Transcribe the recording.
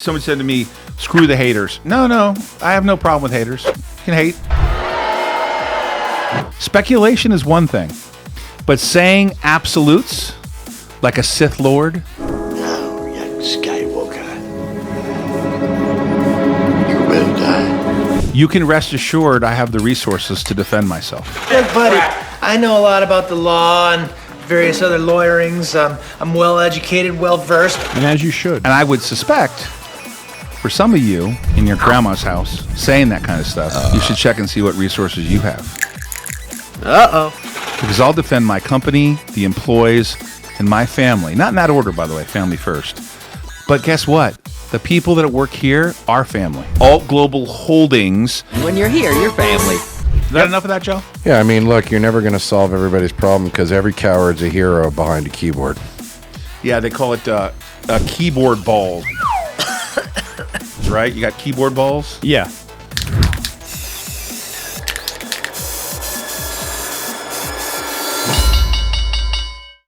Someone said to me, screw the haters. No, I have no problem with haters. You can hate. Speculation is one thing, but saying absolutes like a Sith Lord. Now, young Skywalker, you will die. You can rest assured I have the resources to defend myself. Look, buddy, I know a lot about the law and various other lawyerings. I'm well educated, well versed. And as you should. And I would suspect, for some of you in your grandma's house saying that kind of stuff, you should check and see what resources you have. Uh-oh. Because I'll defend my company, the employees, and my family. Not in that order, by the way, family first. But guess what? The people that work here are family. Ault Global Holdings. When you're here, you're family. Is that enough of that, Joe? Yeah, I mean, look, you're never going to solve everybody's problem because every coward's a hero behind a keyboard. Yeah, they call it keyboard balls. Right? You got keyboard balls? Yeah.